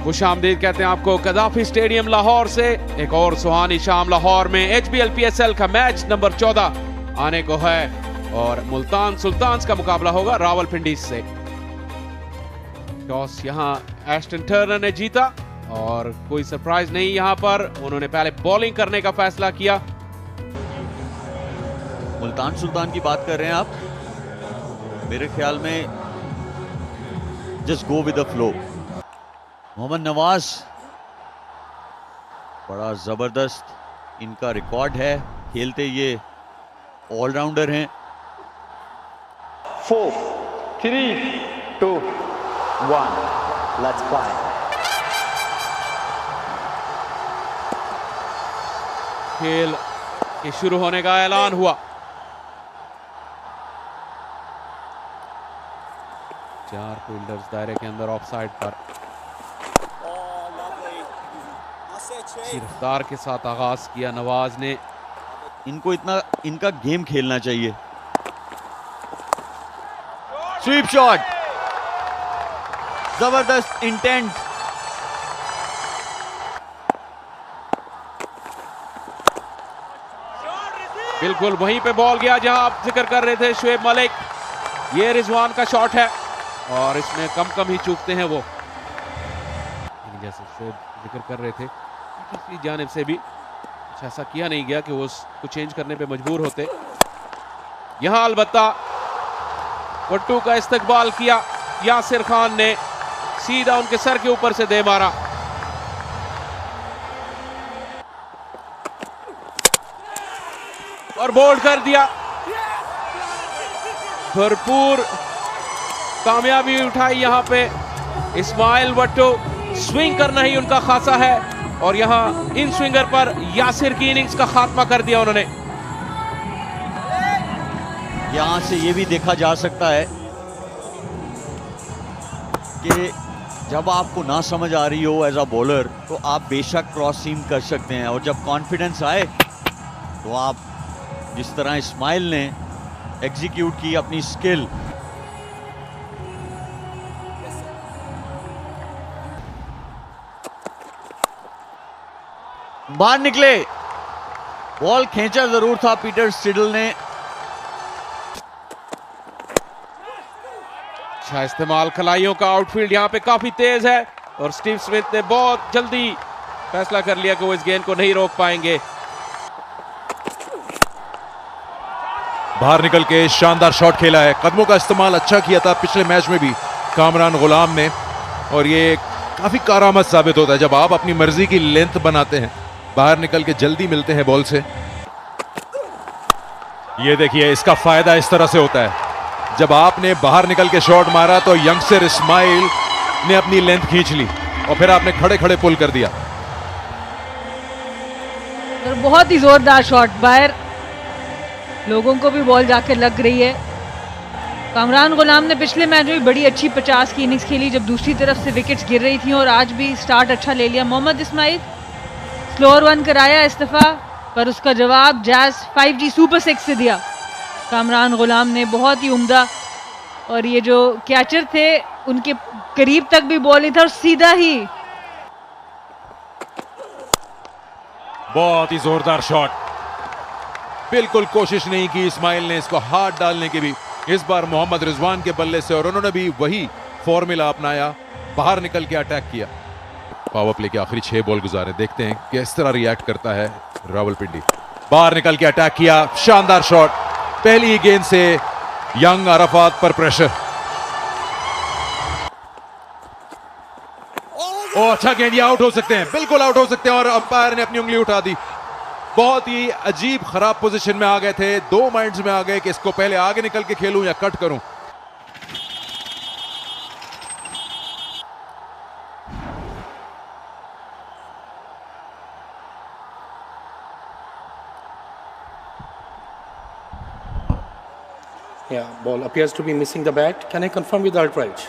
खुशामदीद कहते हैं आपको कदाफी स्टेडियम लाहौर से। एक और सुहानी शाम लाहौर में HBL PSL का मैच नंबर 14 आने को है और मुल्तान सुल्तान्स का मुकाबला होगा रावलपिंडी से। टॉस यहां एस्टन टर्नर ने जीता और कोई सरप्राइज नहीं, यहां पर उन्होंने पहले बॉलिंग करने का फैसला किया। मुल्तान सुल्तान की बात कर रहे हैं आप, मेरे ख्याल में just go with the flow. Mohammad Nawaz बड़ा जबरदस्त इनका रिकॉर्ड है, खेलते ये ऑलराउंडर हैं। 4 3 2 1 लेट्स प्ले। खेल के शुरू होने का ऐलान हुआ। 4 फील्डर्स दायरे के अंदर ऑफसाइड पर। रफ्तार के साथ आगाज किया नवाज ने। इनका गेम खेलना चाहिए। स्वीप शॉट, जबरदस्त इंटेंट। बिल्कुल वहीं पे बॉल गया जहां आप जिक्र कर रहे थे शुएब मलिक। ये रिजवान का शॉट है और इसमें कम ही चूकते हैं वो, जैसे शुएब जिक्र कर रहे थे। दूसरी जानिब से भी कुछ ऐसा किया नहीं गया कि वो उसको चेंज करने पे मजबूर होते। यहां अलबत्ता वट्टू का इस्तकबाल किया यासिर खान ने, सीधा उनके सर के ऊपर से दे मारा। और बोल्ड कर दिया। भरपूर कामयाबी उठाई यहां पे इस्माइल वट्टू। स्विंग करना ही उनका खासा है और यहां इन स्विंगर पर यासिर की इनिंग्स का खात्मा कर दिया उन्होंने। यहां से ये भी देखा जा सकता है कि जब आपको ना समझ आ रही हो एज अ बॉलर तो आप बेशक क्रॉस सीम कर सकते हैं, और जब कॉन्फिडेंस आए तो आप जिस तरह इस्माइल ने एग्जीक्यूट की अपनी स्किल, बाहर निकले। बॉल खींचा जरूर था पीटर सिडल ने। अच्छा इस्तेमाल खिलाड़ियों का। आउटफील्ड यहां पे काफी तेज है और स्टीव स्मिथ ने बहुत जल्दी फैसला कर लिया कि वो इस गेंद को नहीं रोक पाएंगे। बाहर निकल के शानदार शॉट खेला है। कदमों का इस्तेमाल अच्छा किया था पिछले मैच में भी कामरान गुलाम ने, और ये काफी कारआमद साबित होता है जब आप अपनी मर्जी की लेंथ बनाते हैं, बाहर निकल के जल्दी मिलते हैं बॉल से। ये देखिए इसका फायदा इस तरह से होता है, जब आपने बाहर निकल के शॉट मारा तो यंगस्टर इस्माइल ने अपनी लेंथ खींच ली और फिर आपने खड़े खड़े पुल कर दिया। बहुत ही जोरदार शॉट, बाहर लोगों को भी बॉल जाके लग रही है। कामरान गुलाम ने पिछले मैच में बड़ी अच्छी 50 की इनिंग्स खेली जब दूसरी तरफ से विकेट्स गिर रही थी, और आज भी स्टार्ट अच्छा ले लिया। मोहम्मद इस्माइल स्लोअर 1 कराया इस्तीफा, पर उसका जवाब जैज 5G सुपर 6 से दिया कामरान गुलाम ने, बहुत ही उम्दा। और ये जो कैचर थे उनके करीब तक भी बॉल नहीं था और सीधा ही। बहुत ही जोरदार शॉट, बिल्कुल कोशिश नहीं की इस्माइल ने इसको हाथ डालने की भी, इस बार मोहम्मद रिजवान के बल्ले से, और उन्होंने भी वही फॉर्मूला अपनाया, बाहर निकल के अटैक किया। पावर प्ले के आखिरी 6 बॉल गुजारे, देखते हैं किस तरह रिएक्ट करता है रावलपिंडी। बाहर निकल के अटैक किया, शानदार शॉट, पहली ही गेंद से यंग अराफात पर प्रेशर। ओ अच्छा गेंद, ये आउट हो सकते हैं, बिल्कुल आउट हो सकते हैं, और अंपायर ने अपनी उंगली उठा दी। बहुत ही अजीब खराब पोजीशन में आ गए थे, 2 माइंड्स में आ गए कि इसको पहले आगे निकल के खेलूं या कट करूं। Yeah, ball appears to be missing the bat. Can I confirm with Altrage?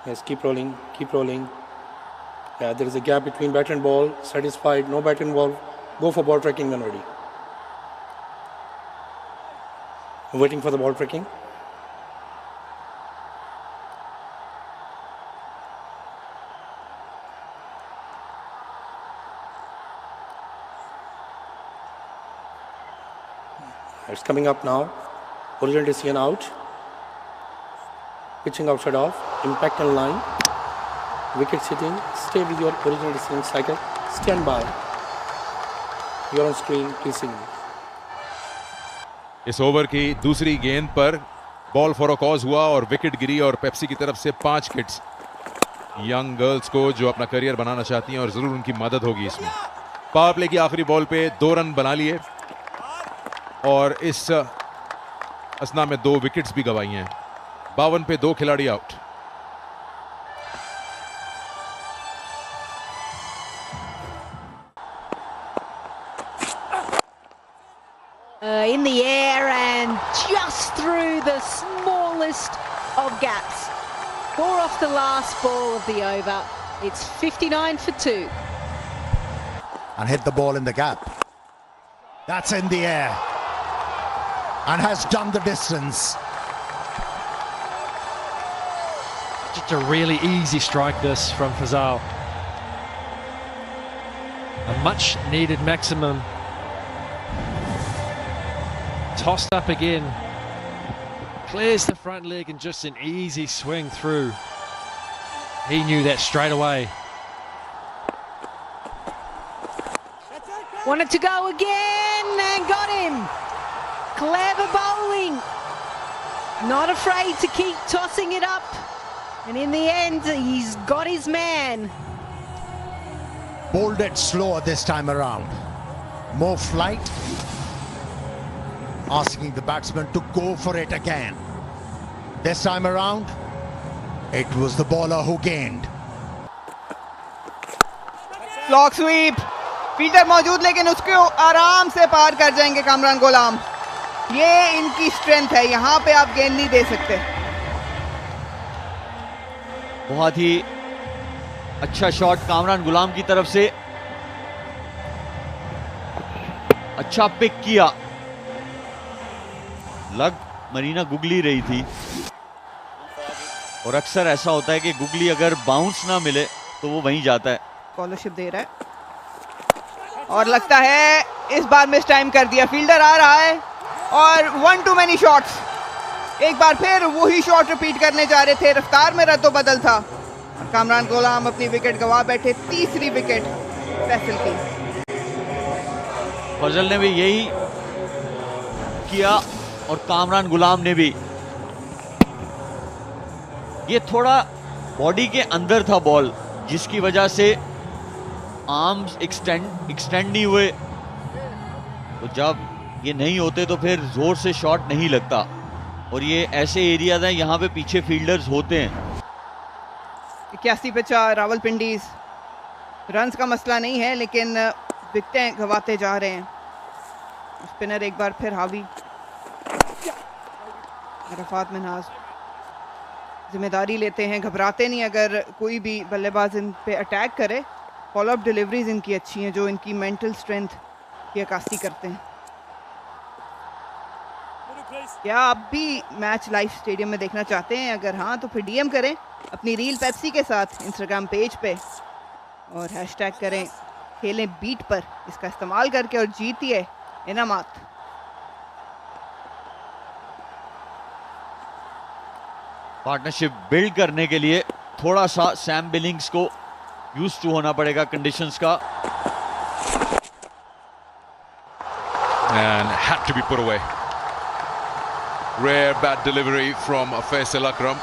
Yes, keep rolling, keep rolling. Yeah, there is a gap between bat and ball. Satisfied, no bat involved. Go for ball tracking when ready. waiting for the ball tracking. It's coming up now. Original decision out. Pitching outside off. Impact on line. Wicket sitting. Stay with your original decision cycle. Stand by. You're on screen. Please signal. इस over की दूसरी गेंद पर ball for a cause हुआ और wicket गिरी और Pepsi की तरफ से 5 हिट्स यंग गर्ल्स को जो अपना करियर बनाना चाहती हैं और जरूर उनकी मदद होगी इसमें। पावर प्ले की आखिरी बॉल पे 2 रन बना लिए और इस असना में 2 विकेट्स भी गंवाई हैं। 52 पे 2 खिलाड़ी out. In the air and just through the smallest of gaps. 4 off the last ball of the over. It's 59 for 2. And hit the ball in the gap. That's in the air and has done the distance. Just a really easy strike this from Fazal. A much needed maximum. Tossed up again, clears the front leg and just an easy swing through. He knew that straight away. Wanted to go again and got him. Clever bowling. Not afraid to keep tossing it up. And in the end, he's got his man. Bowled it slower this time around. More flight. Asking the batsman to go for it again. This time around, it was the bowler who gained. Lock sweep, fielder मौजूद लेकिन उसको आराम से पार कर जाएंगे कामरान गुलाम। ये इनकी strength है, यहाँ पे आप गेंद नहीं दे सकते। बहुत ही अच्छा शॉट कामरान गुलाम की तरफ से, अच्छा पिक किया। लग मरीना गुगली रही थी और अक्सर ऐसा होता है कि गुगली अगर बाउंस ना मिले तो वो वहीं जाता है। स्कॉलरशिप दे रहा है और लगता है इस बार मिस टाइम कर दिया। फील्डर आ रहा है और 1 टू मैनी शॉट्स। एक बार फिर वही शॉट रिपीट करने जा रहे थे, रफ्तार में रद्दो बदल था। कामरान गुलाम अपनी विकेट गवा बैठे। तीसरी विकेट फैसल की। फजल ने भी यही किया और कामरान गुलाम ने भी। ये थोड़ा बॉडी के अंदर था बॉल, जिसकी वजह से आर्म्स एक्सटेंड नहीं हुए। तो जब ये नहीं होते तो फिर जोर से शॉट नहीं लगता और ये ऐसे एरियाज हैं यहाँ पे पीछे फील्डर्स होते हैं। 81 पे 4 रावलपिंडीज। रन्स का मसला नहीं है लेकिन विकेटें गंवाते जा रहे हैं। स्पिनर एक बार फिर हावी। रफात मिन्हाज जिम्मेदारी लेते हैं, घबराते नहीं अगर कोई भी बल्लेबाज इन पे अटैक करे। फॉलो अप डिलीवरीज इनकी अच्छी हैं जो इनकी मेंटल स्ट्रेंथ की अक्कासी करते हैं। क्या आप भी मैच लाइव स्टेडियम में देखना चाहते हैं? अगर हाँ तो फिर डीएम करें अपनी रील पेप्सी के साथ इंस्टाग्राम पेज पे और हैशटैग करें खेलें बीट पर। इसका इस्तेमाल करके और जीतिए इनामात। पार्टनरशिप बिल्ड करने के लिए थोड़ा सा सैम बिलिंग्स को यूज्ड टू होना पड़ेगा कंडीशंस का। And had to be put away. Rare bad delivery from Faisal Akram.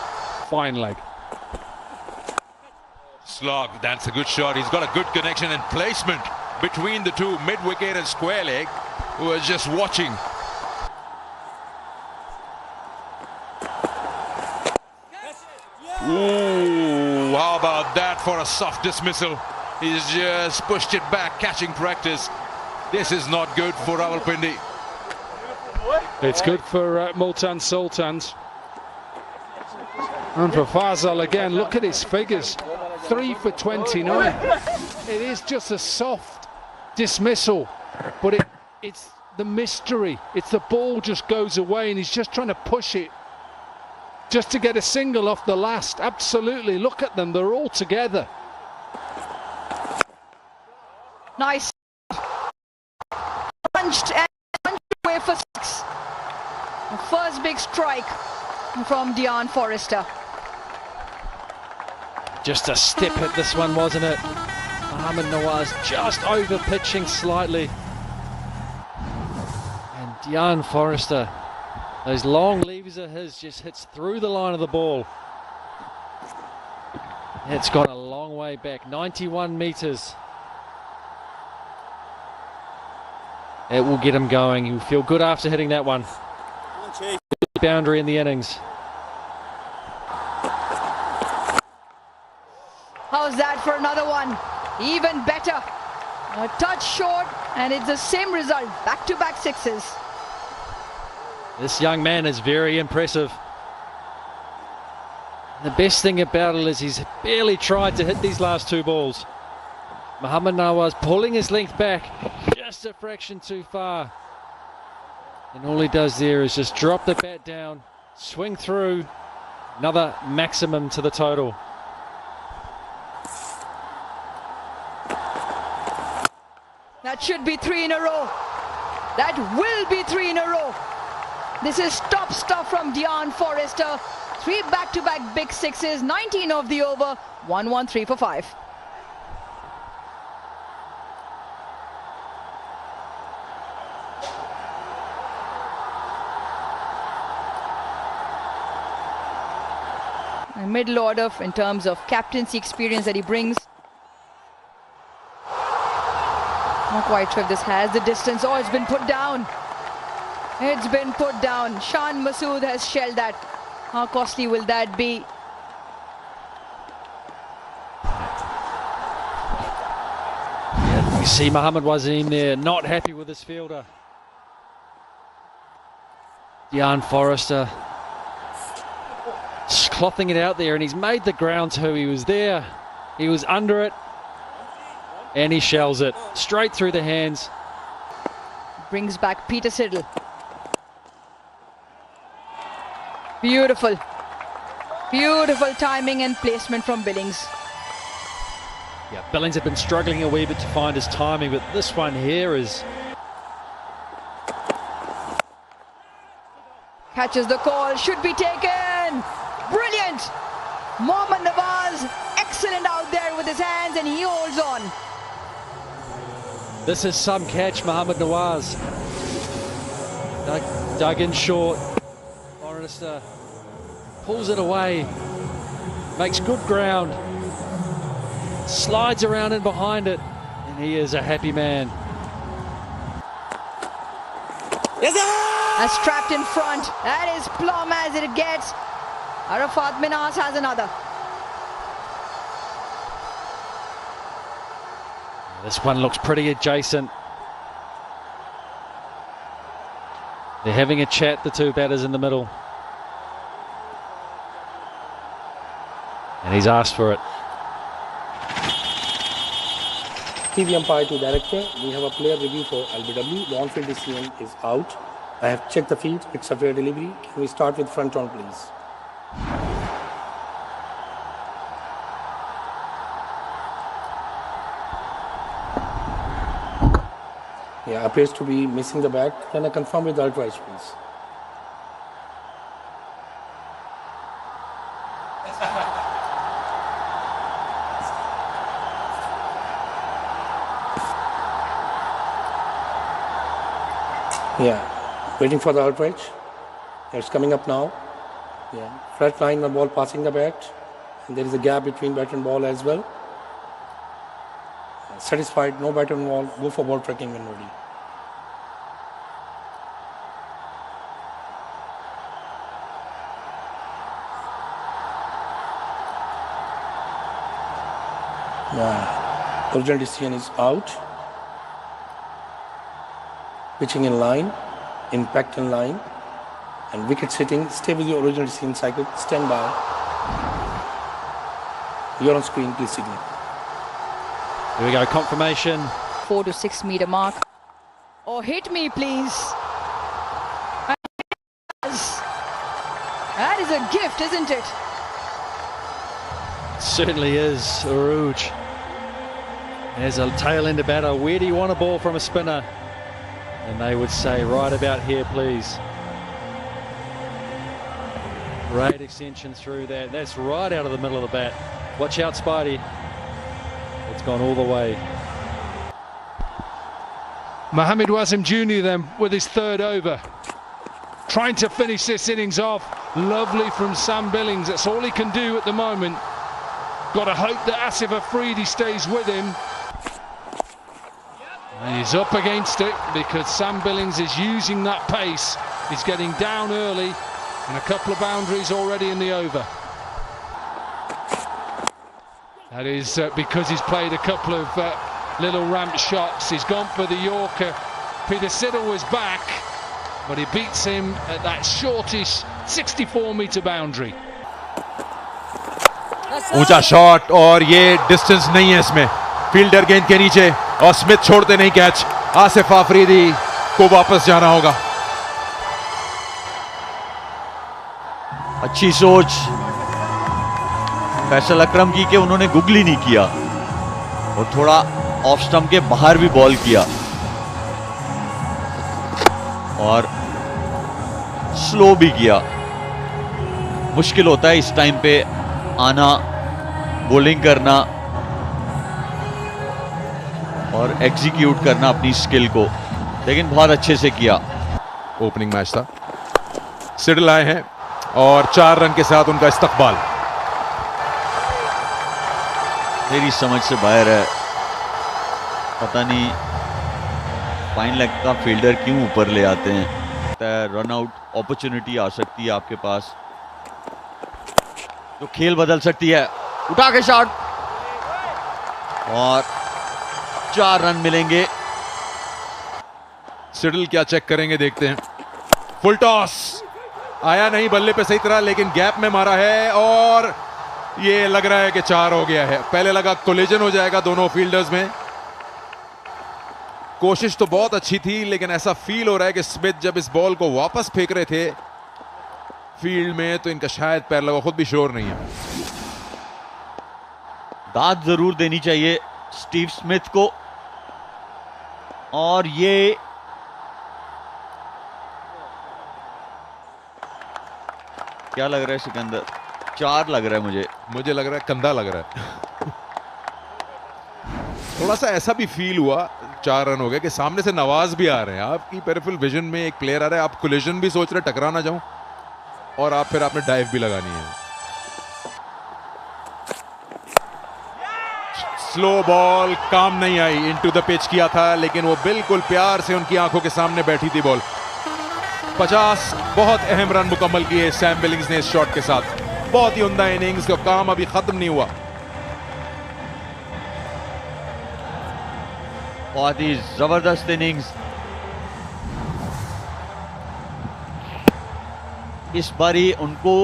Fine leg. Slog, that's a good shot. He's got a good connection and placement between the two, mid-wicket and square leg, who are just watching. Ooh, how about that for a soft dismissal? He's just pushed it back, catching practice. This is not good for Rawalpindi. It's good for Multan Sultans. And for Fazal again, look at his figures. 3 for 29. It is just a soft dismissal, but it's the mystery. It's the ball just goes away and he's just trying to push it just to get a single off the last. Absolutely, look at them, they're all together. Nice. Punched and punched away for 6. The first big strike from Dion Forrester. Just a step hit this one, wasn't it? Mohammad Nawaz just over pitching slightly. And Dion Forrester, those long levers of his, just hits through the line of the ball. It's got a long way back, 91 metres. It will get him going. He'll feel good after hitting that one. Boundary in the innings. How's that for another one? Even better. A touch short and it's the same result. Back-to-back 6s. This young man is very impressive. The best thing about it is he's barely tried to hit these last 2 balls. Mohammad Nawaz pulling his length back just a fraction too far. And all he does there is just drop the bat down, swing through, another maximum to the total. That should be 3 in a row. That will be 3 in a row. This is top stuff from Dion Forrester. 3 back-to-back big 6s, 19 of the over, 1-1, 3 for 5. And middle order in terms of captaincy experience that he brings. Not quite sure if this has the distance. Oh, it's been put down. It's been put down. Shan Masood has shelled that. How costly will that be? Yeah, you see Mohammad Wasim there, not happy with his fielder. Dion Forrester just clothing it out there, and he's made the ground too. He was there, he was under it, and he shells it straight through the hands. Brings back Peter Siddle. Beautiful. Beautiful timing and placement from Billings. Yeah, Billings had been struggling a wee bit to find his timing, but this one here is... Catches the call, should be taken. Brilliant. Mohammad Nawaz, excellent out there with his hands, and he holds on. This is some catch, Mohammad Nawaz. Dug in short. Forrester pulls it away, makes good ground, slides around in behind it, and he is a happy man. That's trapped in front. That is plumb as it gets. Arafat Minas has another. This one looks pretty adjacent. They're having a chat, the 2 batters in the middle. And he's asked for it. TV umpire to director. We have a player review for LBW. The on-field decision is out. I have checked the field. It's a fair delivery. Can we start with front on, please? Yeah, appears to be missing the bat. Can I confirm with the ultra, please? Yeah, waiting for the outrage. It's coming up now. Yeah, flat line the ball passing the bat, and there is a gap between bat and ball as well. Satisfied, no bat and ball. Go for ball tracking when ready. Yeah, original decision is out. Pitching in line, impact in line, and wicket sitting. Stay with your original decision cycle. Stand by. You're on screen, please signal. Here we go, confirmation. 4 to 6 meter mark. Or hit me, please. That is a gift, isn't it? Certainly is, Arooj. There's a tail end of batter. Where do you want a ball from a spinner? And they would say, right about here, please. Great extension through there. That's right out of the middle of the bat. Watch out, Spidey. It's gone all the way. Mohamed Wasim Jr. then with his third over. Trying to finish this innings off. Lovely from Sam Billings. That's all he can do at the moment. Got to hope that Asif Afridi stays with him. And he's up against it because Sam Billings is using that pace. He's getting down early and a couple of boundaries already in the over. That is because he's played a couple of little ramp shots. He's gone for the Yorker. Peter Siddle was back, but he beats him at that shortish 64-meter boundary. ऊंचा shot और ये distance नहीं है इसमें. Fielder गेंद के नीचे और स्मिथ छोड़ते नहीं कैच. आसिफ आफरीदी को वापस जाना होगा. अच्छी सोच फैसल अकरम की कि उन्होंने गुगली नहीं किया और थोड़ा ऑफ स्टंप के बाहर भी बॉल किया और स्लो भी किया. मुश्किल होता है इस टाइम पे आना, बॉलिंग करना और एग्जीक्यूट करना अपनी स्किल को, लेकिन बहुत अच्छे से किया. ओपनिंग मैच था. सिडल आए हैं और 4 रन के साथ उनका इस्तकबाल. मेरी समझ से बाहर है. पता नहीं फाइन लेग का फील्डर क्यों ऊपर ले आते हैं. रन आउट अपॉर्चुनिटी आ सकती है आपके पास जो खेल बदल सकती है. उठा के शॉट और 4 रन मिलेंगे. सिडल क्या चेक करेंगे देखते हैं. फुल टॉस आया नहीं बल्ले पे सही तरह, लेकिन गैप में मारा है और ये लग रहा है कि 4 हो गया है. पहले लगा कोलिजन हो जाएगा दोनों फील्डर्स में. कोशिश तो बहुत अच्छी थी, लेकिन ऐसा फील हो रहा है कि स्मिथ जब इस बॉल को वापस फेंक रहे थे फील्ड में तो इनका शायद पैर लगा. खुद भी श्योर नहीं है. दाद जरूर देनी चाहिए स्टीव स्मिथ को. और ये क्या लग रहा है सिकंदर? 4 लग रहा है मुझे लग रहा है कंधा लग रहा है. थोड़ा सा ऐसा भी फील हुआ 4 रन हो गए कि सामने से नवाज भी आ रहे हैं. आपकी पेरिफेरल विजन में एक प्लेयर आ रहा है, आप कोलिजन भी सोच रहे टकरा ना जाऊं और आप फिर आपने डाइव भी लगानी है. स्लो बॉल काम नहीं आई. इनटू द पिच किया था, लेकिन वो बिल्कुल प्यार से उनकी आंखों के सामने बैठी थी बॉल. 50 बहुत अहम रन मुकम्मल किए सैम बिलिंग्स ने इस शॉट के साथ. बहुत ही उम्दा इनिंग्स का काम अभी खत्म नहीं हुआ. बहुत ही जबरदस्त इनिंग्स. इस बारी उनको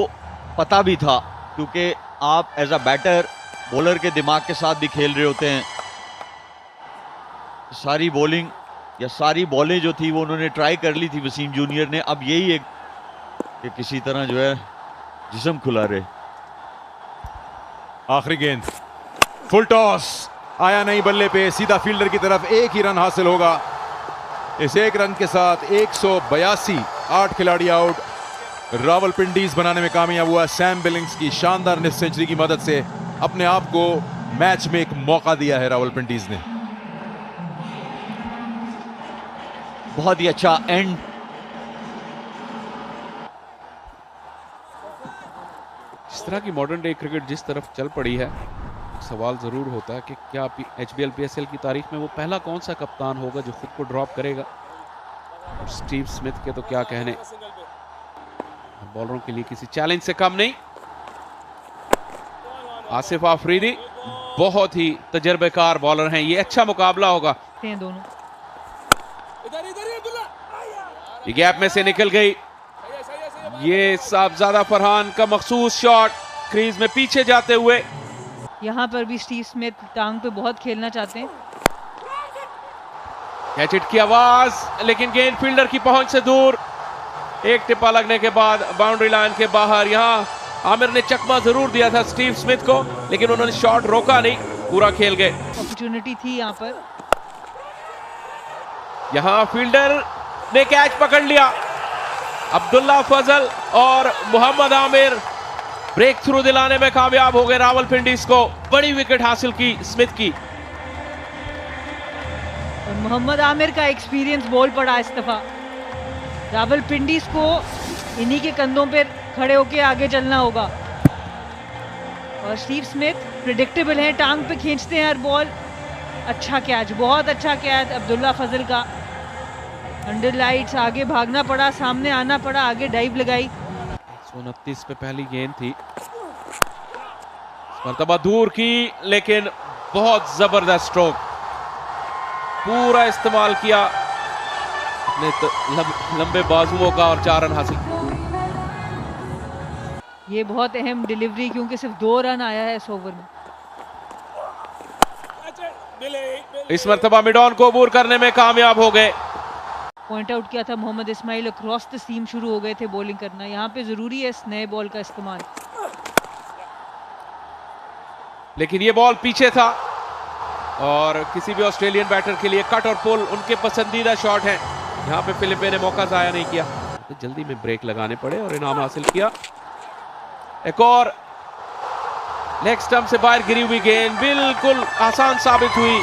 पता भी था, क्योंकि आप एज अ बैटर बॉलर के दिमाग के साथ भी खेल रहे होते हैं. सारी बॉलिंग या सारी बॉलें जो थी वो उन्होंने ट्राई कर ली थी वसीम जूनियर ने. अब यही है कि किसी तरह जो है जिस्म खुला रहे. आखिरी गेंद फुल टॉस आया नहीं बल्ले पे, सीधा फील्डर की तरफ. 1 ही रन हासिल होगा. इस 1 रन के साथ 182, 8 खिलाड़ी आउट. रावलपिंडीज बनाने में कामयाब हुआ. सैम बिलिंग्स की शानदार निफ सेंचुरी की मदद से अपने आप को मैच में एक मौका दिया है रावलपिंडीज ने. बहुत ही अच्छा एंड. इस तरह की मॉडर्न डे क्रिकेट जिस तरफ चल पड़ी है, सवाल जरूर होता है कि क्या HBL PSL की तारीख में वो पहला कौन सा कप्तान होगा जो खुद को ड्रॉप करेगा. और स्टीव स्मिथ के तो क्या कहने, बॉलरों के लिए किसी चैलेंज से कम नहीं. आसिफ आफरीदी बहुत ही तजर्बेकार बॉलर हैं. ये अच्छा मुकाबला होगा. दोनों ये गैप में से निकल गई. ये साहबजादा फरहान का मखसूस शॉट क्रीज में पीछे जाते हुए. यहाँ पर भी स्टीव स्मिथ टांग पे बहुत खेलना चाहते हैं. कैच हिट की आवाज, लेकिन गेंद फील्डर की पहुंच से दूर। एक टिप्पा लगने के बाद बाउंड्री लाइन के बाहर। यहां आमिर ने चकमा जरूर दिया था स्टीव स्मिथ को, लेकिन उन्होंने शॉट रोका नहीं, पूरा खेल गए। अपॉर्चुनिटी थी यहां पर। यहां फील्डर ने कैच पकड़ लिया। अब्दुल्ला फजल और मोहम्मद आमिर ब्रेक थ्रू दिलाने में कामयाब हो गए रावलपिंडीज को। बड़ी विकेट हासिल की स्मिथ की। और मोहम्मद आमिर का एक्सपीरियंस बॉल पड़ा इस दफा। रावलपिंडीज को इन्हीं के कंधों पर खड़े होकर आगे चलना होगा। और स्टीव स्मिथ प्रिडिक्टेबल हैं, टांग पे खींचते हैं हर बॉल। अच्छा कैच, बहुत अच्छा कैच अब्दुल्ला फजल का। अंडर लाइट्स आगे भागना पड़ा, सामने आना पड़ा, आगे डाइव लगाई। 129 पे पहली गेंद थी, मर्तबा दूर की, लेकिन बहुत जबरदस्त स्ट्रोक, पूरा इस्तेमाल किया अपने लंबे बाजुओं का और 4 रन हासिल। ये बहुत अहम डिलीवरी, क्योंकि सिर्फ 2 रन आया है इस ओवर में। इस मर्तबा मिड ऑन को अबूर करने में कामयाब हो गए। पॉइंट आउट किया था मोहम्मद इस्माइल, अक्रॉस द सीम शुरू हो गए थे बॉलिंग करना। यहाँ पे जरूरी है इस नए बॉल का इस्तेमाल। लेकिन ये बॉल पीछे था और किसी भी ऑस्ट्रेलियन बैटर के लिए कट और पुल उनके पसंदीदा शॉट हैं। यहाँ पे फिलिपे ने मौका जाया नहीं किया, तो जल्दी में ब्रेक लगाने पड़े और इनाम हासिल किया। एक और लेग स्टंप से बाहर गिरी हुई गेंद बिल्कुल आसान साबित हुई।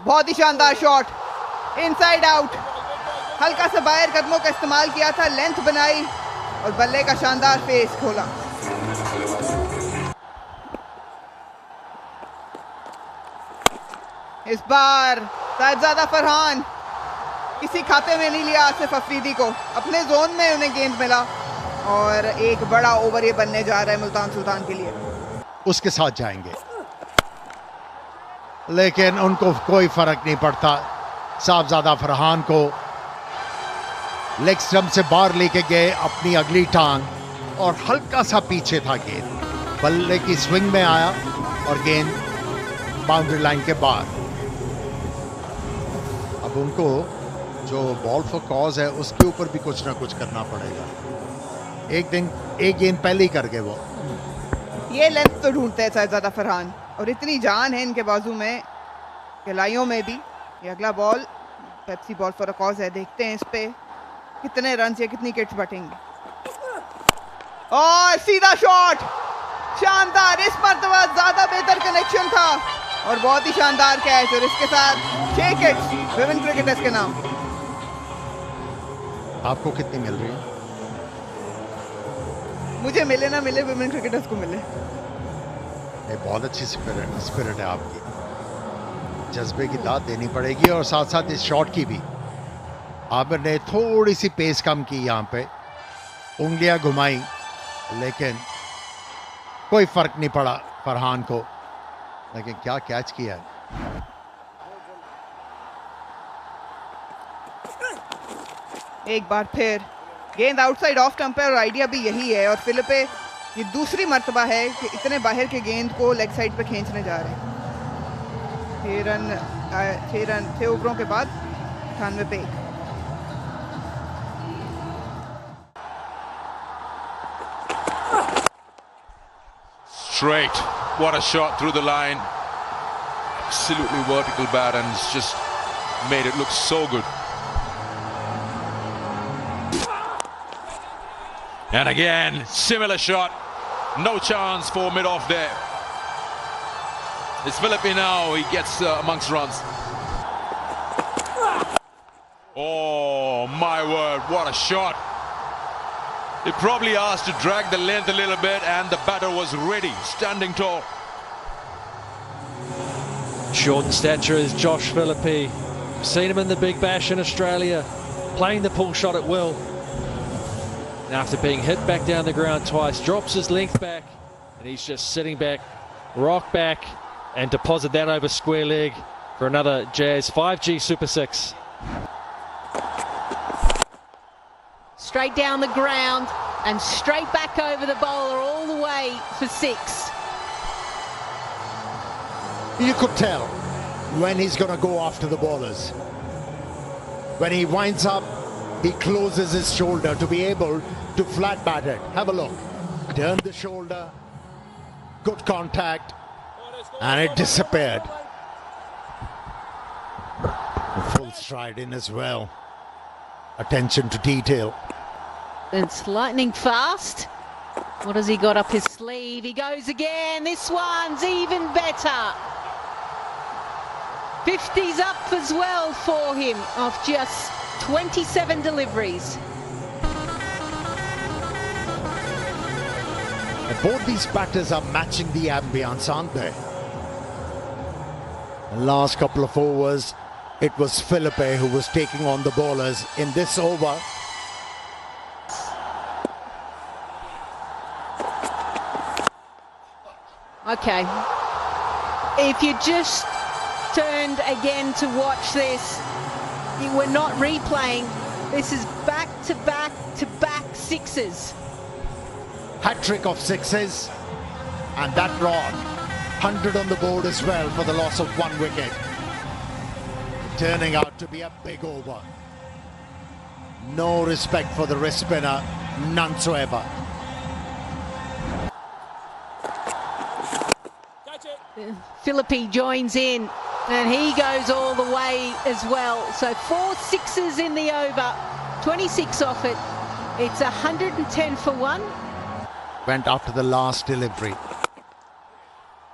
बहुत ही शानदार शॉट, इनसाइड आउट, हल्का सा बाहर कदमों का इस्तेमाल किया था, लेंथ बनाई और बल्ले का शानदार फेस खोला। इस बार साहिबजादा फरहान किसी खाते में नहीं लिया आसिफ अफरीदी को, अपने जोन में उन्हें गेंद मिला और एक बड़ा ओवर ये बनने जा रहा है मुल्तान सुल्तान के लिए। उसके साथ जाएंगे, लेकिन उनको कोई फर्क नहीं पड़ता। साहिबजादा फरहान को लेग स्टंप से बाहर लेके गए अपनी अगली टांग और हल्का सा पीछे था गेंद, बल्ले की स्विंग में आया और गेंद बाउंड्री लाइन के बाहर। अब उनको जो बॉल फॉर कॉज है उसके ऊपर भी कुछ ना कुछ करना पड़ेगा। एक गेंद पहले ही कर गए वो। ये लेंथ तो ढूंढते हैं साहिबजादा फरहान और इतनी जान है इनके बाजू में, खिलाइयों में भी। ये अगला ball Pepsi ball for a cause है, देखते हैं इस पे कितने रन या कितनी किट्स बटेंगे। और सीधा शॉट, शानदार, इस मर्तबा ज्यादा बेहतर कनेक्शन था और बहुत ही शानदार कैच। और इसके साथ 6 किट्स विमेन क्रिकेटर्स के नाम। आपको कितनी मिल रही है? मुझे मिले ना मिले, विमेन क्रिकेटर्स को मिले। ये बहुत अच्छी स्पिरिट है आपकी, जज्बे की दाद देनी पड़ेगी। और साथ साथ इस शॉट की भी आमिर ने थोड़ी सी पेस कम की, यहाँ पे उंगलियां घुमाई, लेकिन कोई फर्क नहीं पड़ा फरहान को। लेकिन क्या कैच किया है। एक बार फिर गेंद आउटसाइड ऑफ स्टंप है और आइडिया भी यही है। और फिलिपे ये दूसरी मर्तबा है कि इतने बाहर के गेंद को लेग साइड पे खींचने जा रहे हैं। 6 ओवरों के बाद 98 पे 1। Straight, what a shot through the line, absolutely vertical bat, and it's just made it look so good. And again, similar shot, no chance for mid-off there. It's Philippe now, he gets amongst runs. Oh my word, what a shot. He probably asked to drag the length a little bit and the batter was ready, standing tall. Short in stature is Josh Philippe. Seen him in the Big Bash in Australia, playing the pull shot at will. And after being hit back down the ground twice, drops his length back, and he's just sitting back, rock back, and deposit that over square leg for another Jazz 5G Super 6. Straight down the ground and straight back over the bowler all the way for 6. You could tell when he's going to go after the bowlers. When he winds up, he closes his shoulder to be able to flat bat it. Have a look. Turn the shoulder, good contact, and it disappeared. A full stride in as well. Attention to detail. It's lightning fast. What has he got up his sleeve? He goes again. This one's even better. 50's up as well for him of just 27 deliveries. Both these batters are matching the ambience, aren't they? The last couple of overs, it was Philippe who was taking on the bowlers. In this over, okay, if you just turned again to watch this, you were not replaying. This is back to back to back sixes. hat-trick of sixes, and that rod 100 on the board as well for the loss of 1 wicket, turning out to be a big over. No respect for the wrist spinner, none whatsoever. Philippe joins in and he goes all the way as well. So 4 sixes in the over, 26 off it. It's 110 for 1. Went after the last delivery.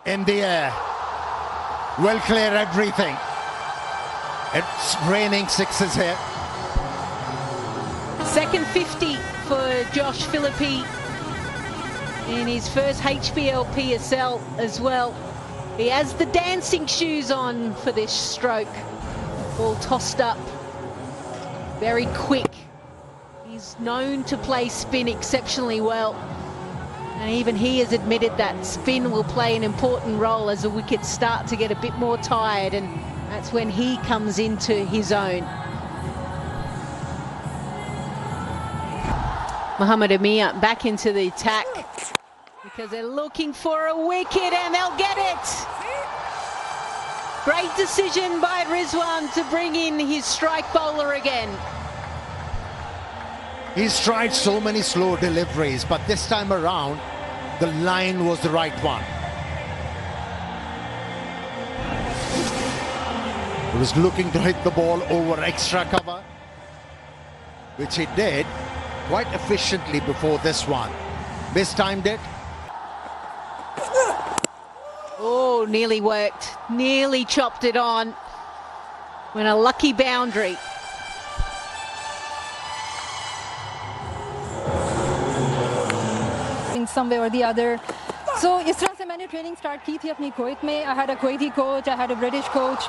In the air. Will clear everything. It's raining sixes here. Second 50 for Josh Philippe in his first HBL PSL as well. He has the dancing shoes on for this stroke. Ball tossed up, very quick. He's known to play spin exceptionally well. And even he has admitted that spin will play an important role as the wickets start to get a bit more tired, and that's when he comes into his own. Mohammad Amir back into the attack because they're looking for a wicket and they'll get it. Great decision by Rizwan to bring in his strike bowler again. He's tried so many slow deliveries, but this time around, the line was the right one. He was looking to hit the ball over extra cover, which he did quite efficiently before this one. Mistimed it. Oh, nearly worked, nearly chopped it on. When a lucky boundary. In some way or the other. So इस तरह से मैंने training start की थी अपनी Kuwait में. I had a Kuwaiti coach, I had a British coach.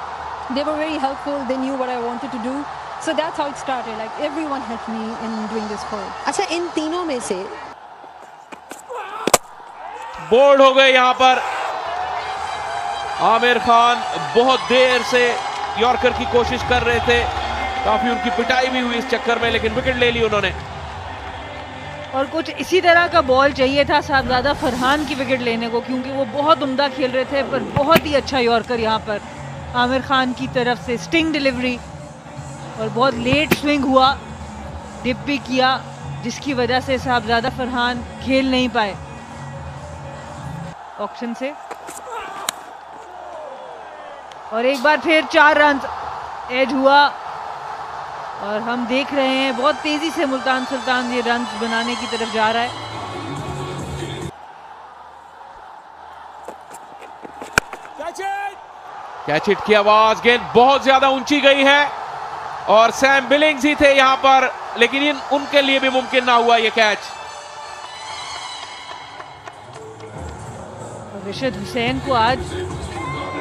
They were very helpful. They knew what I wanted to do. So that's how it started. Like everyone helped me in doing this course. अच्छा, इन तीनों में से bold हो गए यहां पर आमिर खान. बहुत देर से यॉर्कर की कोशिश कर रहे थे, काफी उनकी पिटाई भी हुई इस चक्कर में, लेकिन विकेट ले ली उन्होंने. और कुछ इसी तरह का बॉल चाहिए था साहबजादा फरहान की विकेट लेने को, क्योंकि वो बहुत उम्दा खेल रहे थे. पर बहुत ही अच्छा यॉर्कर यहाँ पर आमिर खान की तरफ से, स्टिंग डिलीवरी, और बहुत लेट स्विंग हुआ, डिप भी किया, जिसकी वजह से साहबजादा फरहान खेल नहीं पाए ऑक्शन से. और एक बार फिर 4 रन एज हुआ और हम देख रहे हैं बहुत तेजी से मुल्तान सुल्तान ये रन बनाने की तरफ जा रहा है. कैच हिट की आवाज, गेंद बहुत ज्यादा ऊंची गई है और सैम बिलिंग्स ही थे यहां पर, लेकिन उनके लिए भी मुमकिन ना हुआ ये कैच. रिशद हुसैन को आज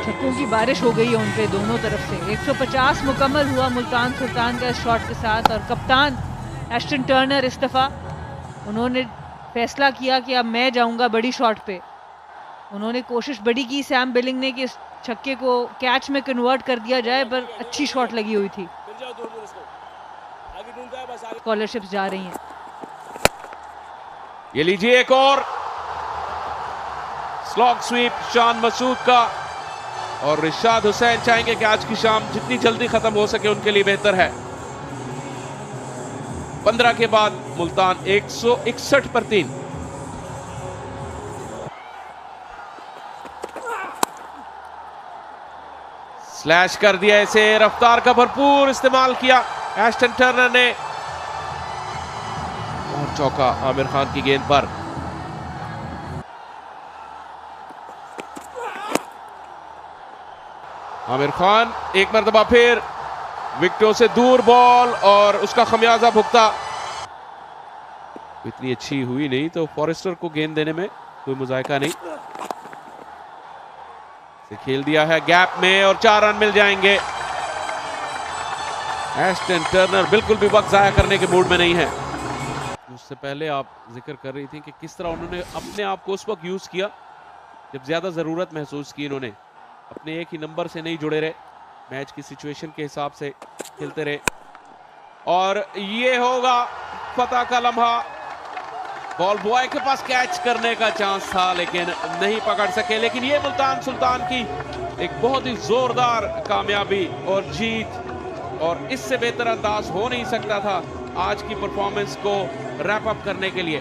छक्कों की बारिश हो गई है उन पे दोनों तरफ से. 150 मुकम्मल हुआ मुल्तान सुल्तान का इस शॉट के साथ, और कप्तान एस्टन टर्नर इस्तीफा. उन्होंने फैसला किया कि अब मैं जाऊंगा बड़ी शॉट पे. उन्होंने कोशिश बड़ी की सैम बिलिंग ने कि इस छक्के को कैच में कन्वर्ट कर दिया जाए, पर अच्छी शॉट लगी हुई थी. स्कॉलरशिप्स जा रही हैं. ये लीजिए एक और स्लॉग स्वीप शान मसूद का. और रिशाद हुसैन चाहेंगे कि आज की शाम जितनी जल्दी खत्म हो सके उनके लिए बेहतर है। 15 के बाद मुल्तान 161 पर 3। स्लैश कर दिया इसे, रफ्तार का भरपूर इस्तेमाल किया एस्टन टर्नर ने और चौका आमिर खान की गेंद पर। आमिर खान एक मरतबा फिर विकेटों से दूर बॉल और उसका खमियाजा भुगता। इतनी अच्छी हुई नहीं तो फॉरेस्टर को गेंद देने में कोई मुजायका नहीं। खेल दिया है गैप में और 4 रन मिल जाएंगे। एस्टन टर्नर बिल्कुल भी वक्त जाया करने के मूड में नहीं है। उससे पहले आप जिक्र कर रही थी कि किस तरह उन्होंने अपने आप को उस वक्त यूज किया जब ज्यादा जरूरत महसूस की। इन्होंने अपने एक ही नंबर से नहीं जुड़े रहे, मैच की सिचुएशन के हिसाब से खेलते रहे और ये होगा फतह का लम्हा। बॉल बॉय के पास कैच करने का चांस था लेकिन नहीं पकड़ सके। लेकिन ये मुल्तान सुल्तान की एक बहुत ही जोरदार कामयाबी और जीत और इससे बेहतर अंदाज हो नहीं सकता था आज की परफॉर्मेंस को रैप अप करने के लिए।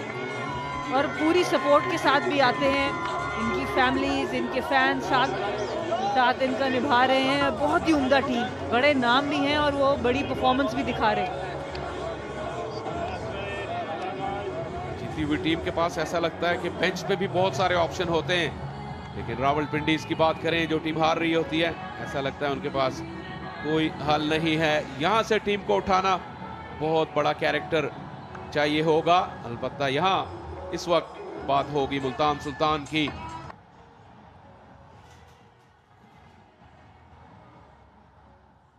और पूरी सपोर्ट के साथ भी आते हैं, इनकी फैमिलीज, इनके फैंस साथ इनका निभा रहे हैं। बहुत ही उम्दा टीम, बड़े नाम भी हैं और वो बड़ी परफॉर्मेंस भी दिखा रहे हैं। जीती हुई टीम के पास ऐसा लगता है कि बेंच पे भी बहुत सारे ऑप्शन होते हैं, लेकिन रावलपिंडी की बात करें जो टीम हार रही होती है, ऐसा लगता है उनके पास कोई हल नहीं है। यहां से टीम को उठाना बहुत बड़ा कैरेक्टर चाहिए होगा। अलबत्ता यहां इस वक्त बात होगी मुल्तान सुल्तान की।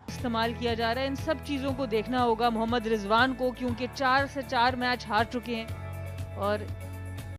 इस्तेमाल किया जा रहा है, इन सब चीज़ों को देखना होगा मोहम्मद रिजवान को, क्योंकि 4 से 4 मैच हार चुके हैं और